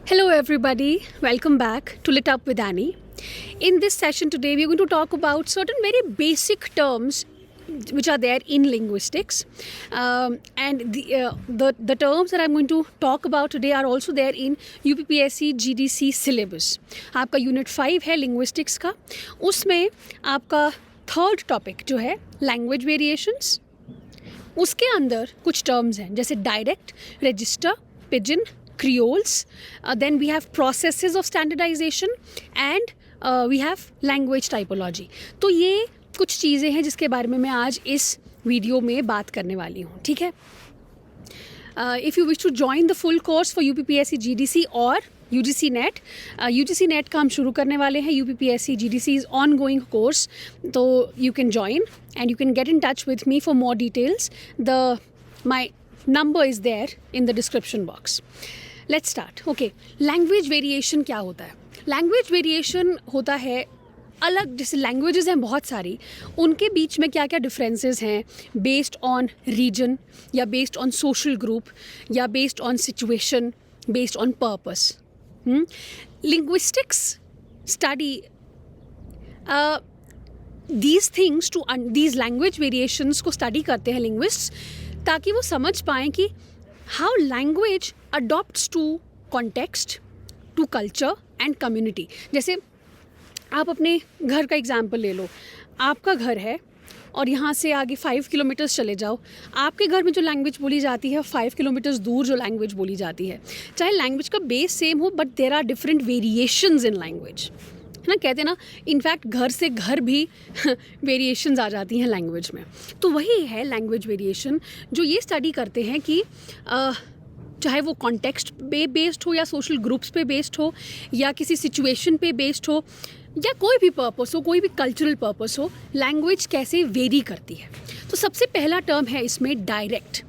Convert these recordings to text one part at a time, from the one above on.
Hello, everybody. Welcome back to Lit Up with Annie. In this session today, we're going to talk about certain very basic terms which are there in linguistics, and the terms that I'm going to talk about today are also there in UPPSC GDC syllabus. आपका unit 5 है linguistics का, उसमें आपका third topic जो है language variations, उसके अंदर कुछ टर्म्स हैं जैसे direct, register, pigeon, creoles, then we have processes of standardization and we have language typology. तो ये कुछ चीज़ें हैं जिसके बारे में मैं आज इस वीडियो में बात करने वाली हूँ, ठीक है. If you wish to join the full course for UPPSC GDC और UGC NET, UGC NET का हम शुरू करने वाले हैं. UPPSC GDC is ongoing course, तो you can join and you can get in touch with me for more details. My number is there in the description box. Let's start. Okay, language variation क्या होता है? Language variation होता है अलग, जैसे languages हैं बहुत सारी, उनके बीच में क्या क्या डिफरेंसेस हैं बेस्ड ऑन रीजन या बेस्ड ऑन सोशल ग्रुप या based on situation, based on purpose. Linguistics study these things to these language variations को स्टडी करते हैं लिंग्विस्ट्स, ताकि वो समझ पाएँ कि how language adopts to context, to culture and community. जैसे आप अपने घर का एग्जाम्पल ले लो. आपका घर है और यहाँ से आगे 5 किलोमीटर्स चले जाओ, आपके घर में जो लैंग्वेज बोली जाती है 5 किलोमीटर्स दूर जो लैंग्वेज बोली जाती है, चाहे लैंग्वेज का बेस सेम हो but there are different variations in language, है ना. कहते हैं ना, इनफैक्ट घर से घर भी वेरिएशंस आ जाती हैं लैंग्वेज में. तो वही है लैंग्वेज वेरिएशन, जो ये स्टडी करते हैं कि चाहे वो कॉन्टेक्स्ट पे बेस्ड हो या सोशल ग्रुप्स पे बेस्ड हो या किसी सिचुएशन पे बेस्ड हो या कोई भी पर्पस हो, कोई भी कल्चरल पर्पस हो, लैंग्वेज कैसे वेरी करती है. तो सबसे पहला टर्म है इसमें डायरेक्ट,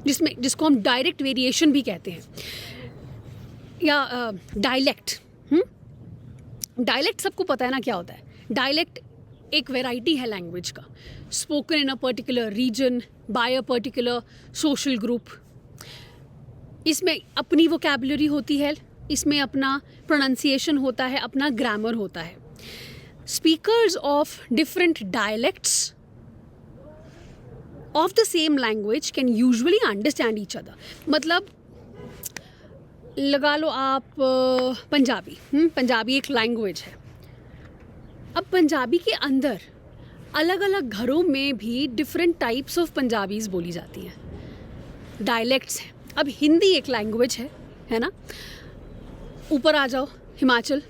जिसको हम डायरेक्ट वेरिएशन भी कहते हैं, या डायलेक्ट. डायलेक्ट सबको पता है ना क्या होता है. डायलेक्ट एक वैरायटी है लैंग्वेज का, spoken in a particular region by a particular social group. इसमें अपनी वोकैबुलरी होती है, इसमें अपना प्रोनाउंसिएशन होता है, अपना ग्रामर होता है. Speakers of different dialects of the same language can usually understand each other. मतलब लगा लो आप पंजाबी एक लैंग्वेज है. अब पंजाबी के अंदर अलग अलग घरों में भी डिफरेंट टाइप्स ऑफ पंजाबीज़ बोली जाती हैं, डायलेक्ट्स हैं. अब हिंदी एक लैंग्वेज है ना. ऊपर आ जाओ हिमाचल,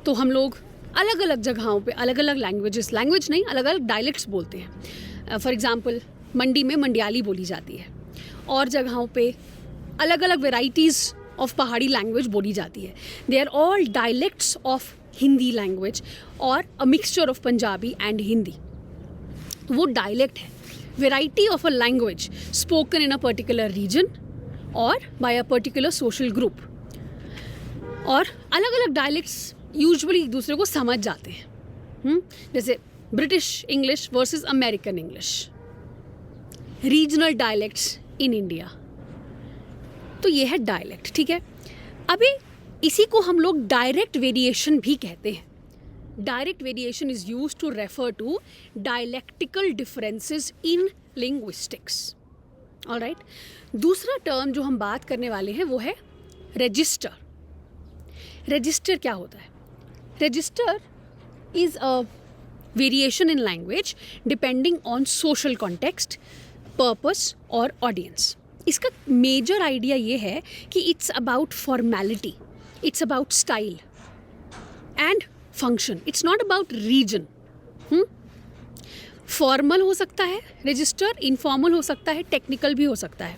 तो हम लोग अलग अलग जगहों पे अलग अलग लैंग्वेज नहीं, अलग अलग डायलेक्ट्स बोलते हैं. फॉर एग्जांपल मंडी में मंडियाली बोली जाती है, और जगहों पे अलग अलग वेराइटीज़ ऑफ पहाड़ी लैंग्वेज बोली जाती है. They are all dialects of Hindi language और a mixture of Punjabi and Hindi. तो वो डायलेक्ट है, variety of a language spoken in a particular region और by a particular social group. और अलग अलग डायलेक्ट्स यूजुअली एक दूसरे को समझ जाते हैं. जैसे British English versus American English, regional dialects in India. तो ये है डायलेक्ट, ठीक है. अभी इसी को हम लोग डायरेक्ट वेरिएशन भी कहते हैं. Direct variation is used to refer to dialectical differences in linguistics. Alright. दूसरा टर्म जो हम बात करने वाले हैं वो है रजिस्टर. रजिस्टर क्या होता है? Register is a variation in language depending on social context, purpose और ऑडियंस. इसका मेजर आइडिया ये है कि it's about formality, it's about style and function. It's not about region. Formal हो सकता है रजिस्टर, इनफॉर्मल हो सकता है, टेक्निकल भी हो सकता है.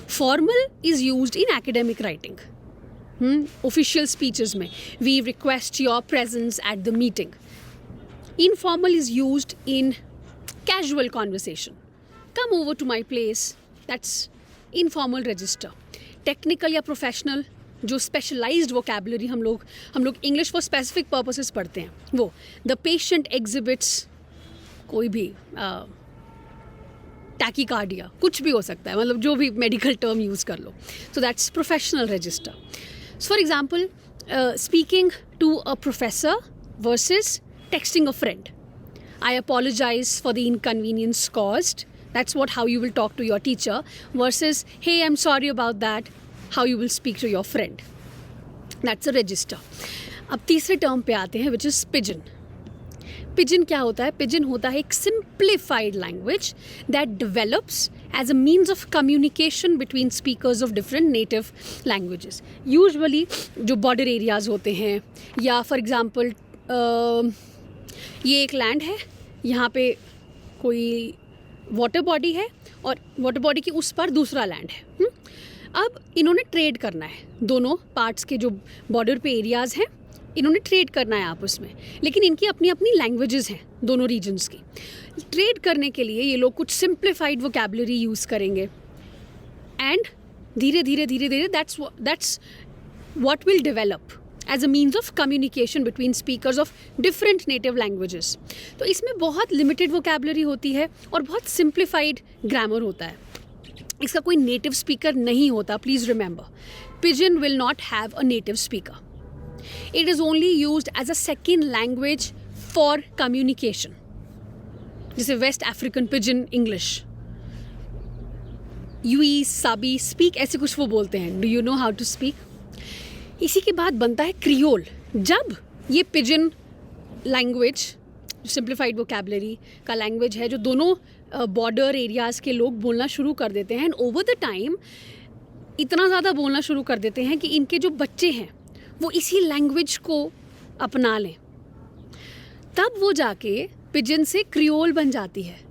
Formal is used in academic writing, official speeches में, we request your presence at the meeting. Informal is used in casual conversation, come over to my place, that's informal register. Technical या professional, जो specialised vocabulary हम लोग English for specific purposes पढ़ते हैं, वो the patient exhibits, कोई भी tachycardia, कुछ भी हो सकता है, मतलब जो भी मेडिकल टर्म यूज़ कर लो. So that's professional register. For example speaking to a professor versus texting a friend. I apologize for the inconvenience caused. That's how you will talk to your teacher versus, hey, I'm sorry about that, how you will speak to your friend. That's a register. अब तीसरे term पे आते हैं which is pigeon. Pigeon क्या होता है? Pigeon होता है एक simplified language that develops as a means of communication between speakers of different native languages. Usually जो border areas होते हैं या for example ये एक लैंड है, यहाँ पे कोई वाटर बॉडी है और वाटर बॉडी के उस पर दूसरा लैंड है. अब इन्होंने ट्रेड करना है, दोनों पार्ट्स के जो बॉर्डर पे एरियाज़ हैं इन्होंने ट्रेड करना है आपस में, लेकिन इनकी अपनी अपनी लैंग्वेजेस हैं दोनों रीजन्स की. ट्रेड करने के लिए ये लोग कुछ सिंप्लीफाइड वोकैबुलरी यूज़ करेंगे एंड धीरे धीरे धीरे धीरे that's what will develop as a means of communication between speakers of different native languages. तो इसमें बहुत limited vocabulary होती है और बहुत simplified grammar होता है. इसका कोई native speaker नहीं होता. Please remember, Pidgin will not have a native speaker. It is only used as a second language for communication. जैसे West African Pidgin English, Yui, Sabi, speak ऐसे कुछ वो बोलते हैं. Do you know how to speak? इसी के बाद बनता है क्रियोल. जब ये पिजन लैंग्वेज सिंप्लीफाइड वोकैबुलरी का लैंग्वेज है जो दोनों बॉर्डर एरियाज़ के लोग बोलना शुरू कर देते हैं एंड ओवर द टाइम इतना ज़्यादा बोलना शुरू कर देते हैं कि इनके जो बच्चे हैं वो इसी लैंग्वेज को अपना लें, तब वो जाके पिजन से क्रियोल बन जाती है.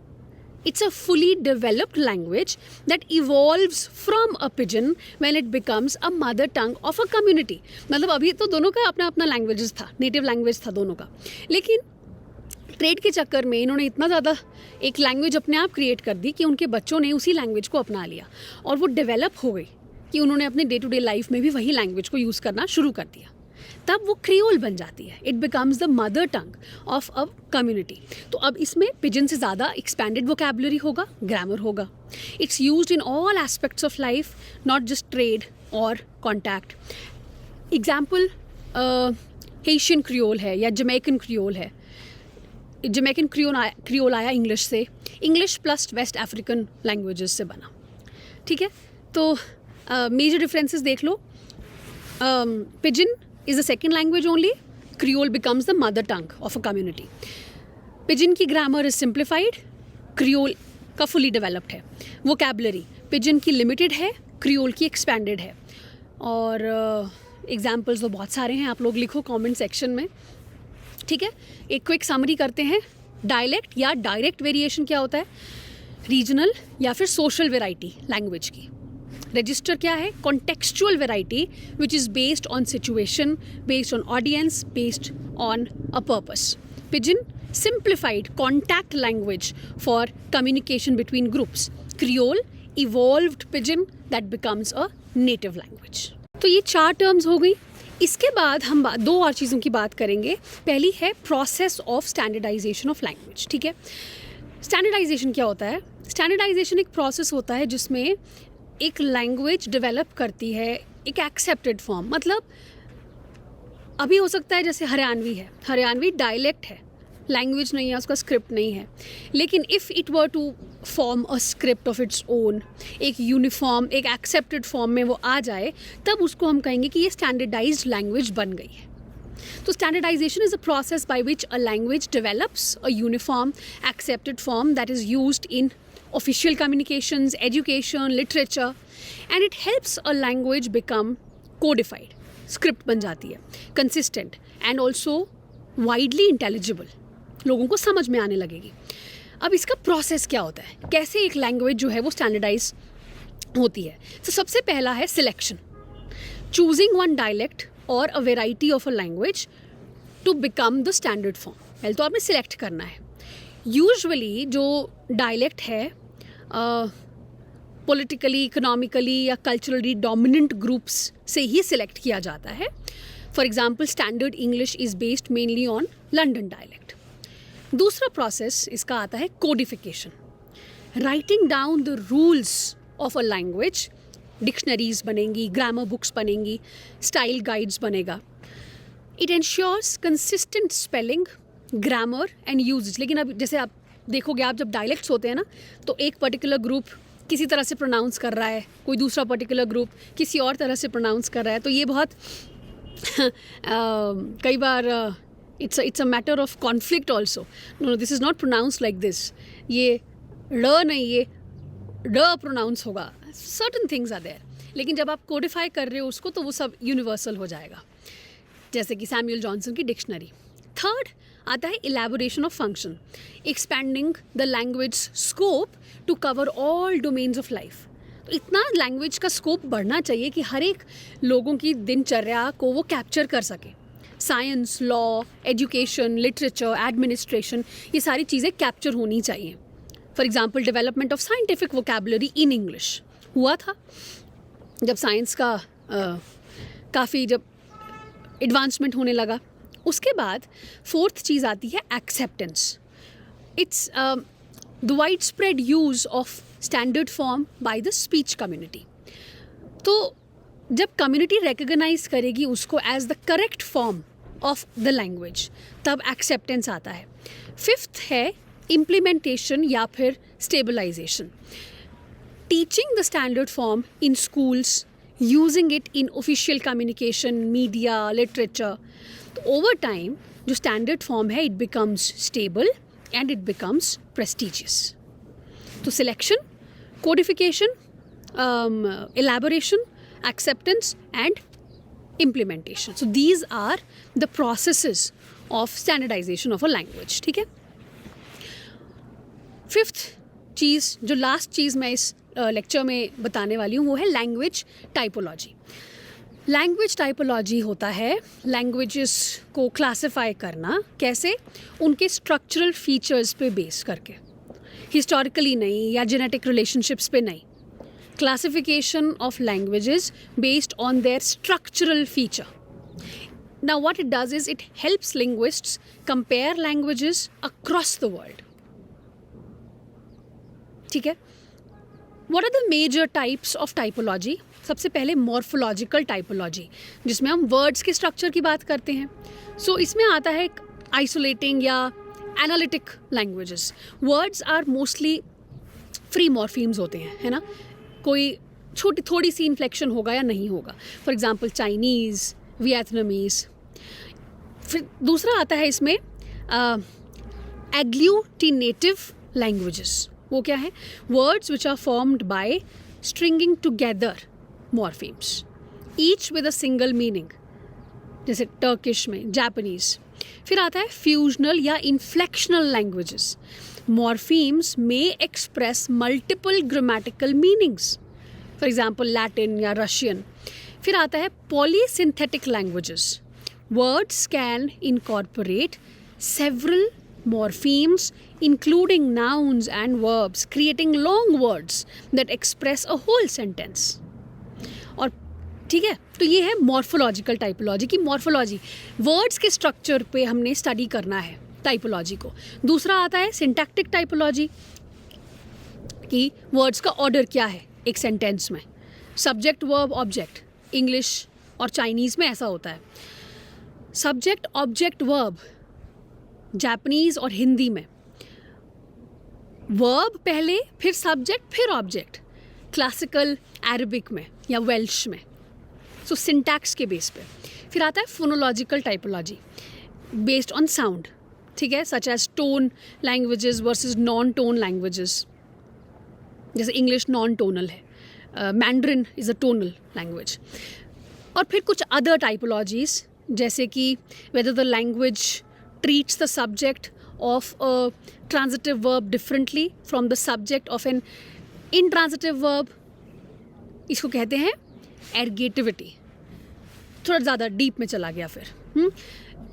It's a fully developed language that evolves from a pidgin when it becomes a mother tongue of a community. मतलब अभी तो दोनों का अपना अपना लैंग्वेजेस था, नेटिव लैंग्वेज था दोनों का, लेकिन ट्रेड के चक्कर में इन्होंने इतना ज़्यादा एक लैंग्वेज अपने आप क्रिएट कर दी कि उनके बच्चों ने उसी लैंग्वेज को अपना लिया और वो डेवलप हो गई कि उन्होंने अपने डे टू डे लाइफ में भी वही लैंग्वेज को यूज़ करना शुरू कर दिया. तब वो क्रियोल बन जाती है. It becomes the mother tongue of a community. तो अब इसमें पिजन से ज़्यादा एक्सपैंडेड वोकैबुलरी होगा, ग्रामर होगा. It's used in all aspects of life, not just trade और कॉन्टैक्ट. एग्जाम्पल हेशियन क्रियोल है या जमैकन क्रियोल है. जमैकन क्रियोल आया इंग्लिश से, English plus West African languages से बना. ठीक है, तो मेजर डिफरेंसेस देख लो. Pidgin is the second language only. Creole becomes the mother tongue of a community. Pidgin की grammar is simplified, Creole का fully developed है. Vocabulary Pidgin की limited है, Creole की expanded है. और examples तो बहुत सारे हैं, आप लोग लिखो comment section में. ठीक है, एक quick summary करते हैं. Dialect या direct variation क्या होता है? Regional या फिर social variety language की. रजिस्टर क्या है? Contextual variety which is based on situation, based on audience, based on a purpose. Pidgin simplified contact language for communication between groups. Creole evolved pidgin that becomes a native language. तो ये 4 terms हो गई. इसके बाद हम 2 और चीज़ों की बात करेंगे. पहली है process of standardisation of language. ठीक है, स्टैंडर्डाइजेशन क्या होता है? स्टैंडर्डाइजेशन एक प्रोसेस होता है जिसमें एक लैंग्वेज डेवलप करती है एक एक्सेप्टेड फॉर्म. मतलब अभी हो सकता है जैसे हरियाणवी है, हरियाणवी डायलेक्ट है, लैंग्वेज नहीं है, उसका स्क्रिप्ट नहीं है, लेकिन if it were to form a script of its own, एक यूनिफॉर्म एक एक्सेप्टेड फॉर्म में वो आ जाए, तब उसको हम कहेंगे कि ये स्टैंडर्डाइज्ड लैंग्वेज बन गई है. तो standardisation is a process by which a language develops a uniform accepted form that is used in official communications, education, literature, and it helps a language become codified. Script बन जाती है, consistent and also widely intelligible. लोगों को समझ में आने लगेगी. अब इसका प्रोसेस क्या होता है? कैसे एक लैंग्वेज जो है वो स्टैंडर्डाइज होती है? तो सबसे पहला है सिलेक्शन. चूजिंग वन डायलेक्ट और a variety of a language to become the standard form. पहले तो आपने सिलेक्ट करना है. यूजुअली जो डायलेक्ट है पॉलिटिकली, इकोनॉमिकली या कल्चरली डोमिनेंट ग्रुप्स से ही सिलेक्ट किया जाता है. For example standard English is based mainly on London dialect. दूसरा प्रोसेस इसका आता है codification. Writing down the rules of a language dictionaries बनेंगी, ग्रामर बुक्स बनेंगी, स्टाइल गाइड्स बनेगा. It ensures consistent spelling, grammar and usage. लेकिन अब जैसे आप देखोगे, आप जब डायलेक्ट्स होते हैं ना, तो एक पर्टिकुलर ग्रुप किसी तरह से प्रोनाउंस कर रहा है, कोई दूसरा पर्टिकुलर ग्रुप किसी और तरह से प्रोनाउंस कर रहा है, तो ये बहुत कई बार it's a matter of conflict also. No, this is not pronounced like this. ये ड़ नहीं, ये ड प्रोनाउंस होगा. Certain things are there. लेकिन जब आप कोडिफाई कर रहे हो उसको, तो वो सब यूनिवर्सल हो जाएगा, जैसे कि सैमुअल जॉनसन की डिक्शनरी. थर्ड आता है elaboration of function, expanding the language scope to cover all domains of life. तो इतना लैंग्वेज का स्कोप बढ़ना चाहिए कि हर एक लोगों की दिनचर्या को वो कैप्चर कर सके. Science, law, education, literature, administration, ये सारी चीज़ें कैप्चर होनी चाहिए. For example, development of scientific vocabulary in English हुआ था जब साइंस का काफ़ी जब एडवांसमेंट होने लगा. उसके बाद फोर्थ चीज़ आती है acceptance. It's the wide spread use of standard form by the speech community. तो जब कम्युनिटी रिकग्नाइज करेगी उसको as the correct form of the language, तब एक्सेप्टेंस आता है. फिफ्थ है इम्प्लीमेंटेशन या फिर stabilisation. Teaching the standard form in schools, using it in official communication, media, literature. तो ओवर टाइम जो स्टैंडर्ड फॉर्म है, it becomes stable and it becomes prestigious. तो selection, codification, elaboration, acceptance and implementation. So these are the processes of standardization of a language. ठीक है. Fifth चीज़, जो last चीज़ मैं इस lecture में बताने वाली हूँ, वो है लैंग्वेज टाइपोलॉजी. लैंग्वेज टाइपोलॉजी होता है लैंग्वेजेस को क्लासिफाई करना. कैसे? उनके स्ट्रक्चरल फीचर्स पे बेस करके, हिस्टोरिकली नहीं या जेनेटिक रिलेशनशिप्स पे नहीं. Classification of languages based on their structural feature. Now what it does is it helps linguists compare languages across the world. ठीक है. What are the major types of typology? सबसे पहले morphological typology, जिसमें हम words के structure की बात करते हैं. So इसमें आता है isolating या analytic languages. Words are mostly free morphemes होते हैं, है ना. कोई छोटी थोड़ी सी इन्फ्लेक्शन होगा या नहीं होगा. For example Chinese, Vietnamese. फिर दूसरा आता है इसमें एग्लूटिनेटिव लैंग्वेजेस. वो क्या है? Words which are formed by stringing together morphemes, each with a single meaning, जैसे टर्किश में, जापानीज़. फिर आता है फ्यूजनल या inflectional languages. Morphemes may express multiple grammatical meanings. For example, Latin या Russian. फिर आता है polysynthetic languages. Words can incorporate several morphemes, including nouns and verbs, creating long words that express a whole sentence. और ठीक है, तो ये है मॉर्फोलॉजिकल टाइपोलॉजी की मॉर्फोलॉजी. वर्ड्स के स्ट्रक्चर पे हमने स्टडी करना है टाइपोलॉजी को. दूसरा आता है सिंटैक्टिक टाइपोलॉजी, कि वर्ड्स का ऑर्डर क्या है एक सेंटेंस में. Subject, verb, object. इंग्लिश और चाइनीज़ में ऐसा होता है. Subject, object, verb. जापानीज़ और हिंदी में वर्ब पहले, फिर सब्जेक्ट, फिर ऑब्जेक्ट. क्लासिकल अरबिक में या वेल्श में. सो सिंटैक्स के बेस पे. फिर आता है phonological typology based on sound. ठीक है, such as tone languages versus non tone languages. जैसे इंग्लिश नॉन टोनल है, Mandarin is a tonal language. और फिर कुछ अदर टाइपोलॉजीज, जैसे कि whether the language treats the subject of a transitive verb differently from the subject of an intransitive verb. इसको कहते हैं एर्गेटिविटी. थोड़ा ज़्यादा डीप में चला गया फिर.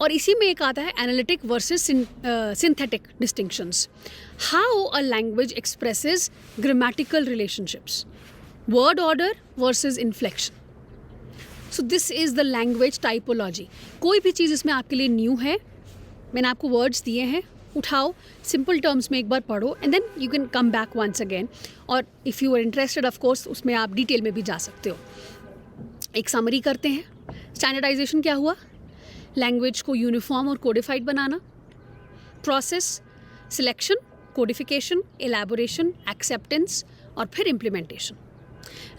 और इसी में एक आता है analytic versus synthetic distinctions. How a language expresses grammatical relationships, word order versus inflection. So this is the language typology. कोई भी चीज़ इसमें आपके लिए न्यू है. मैंने आपको वर्ड्स दिए हैं, उठाओ, सिंपल टर्म्स में एक बार पढ़ो and then you can come back once again. और if you are interested of course उसमें आप डिटेल में भी जा सकते हो. एक समरी करते हैं. स्टैंडर्डाइजेशन क्या हुआ? लैंग्वेज को यूनिफॉर्म और कोडिफाइड बनाना. प्रोसेस, सिलेक्शन, कोडिफिकेशन, एलैबोरेशन, एक्सेप्टेंस और फिर इम्प्लीमेंटेशन.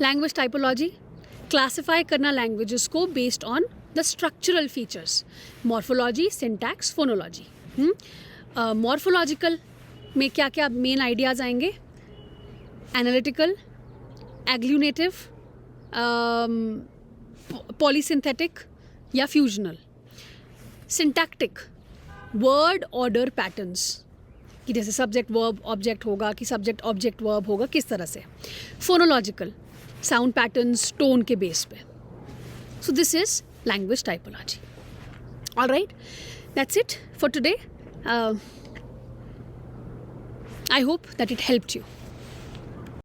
लैंग्वेज टाइपोलॉजी, क्लासिफाई करना लैंग्वेजेस को based on the structural features. Morphology, syntax, phonology. Morphological में क्या क्या मेन आइडियाज़ आएंगे? एनालिटिकल, एग्लूनेटिव, पॉलीसिंथेटिक या फ्यूजनल. सिंटैक्टिक, वर्ड ऑर्डर पैटर्न्स कि जैसे सब्जेक्ट वर्ब ऑब्जेक्ट होगा कि सब्जेक्ट ऑब्जेक्ट वर्ब होगा, किस तरह से. फोनोलॉजिकल, साउंड पैटर्न्स टोन के बेस पे. So this is language typology. Alright, that's it for today. I hope that it helped you.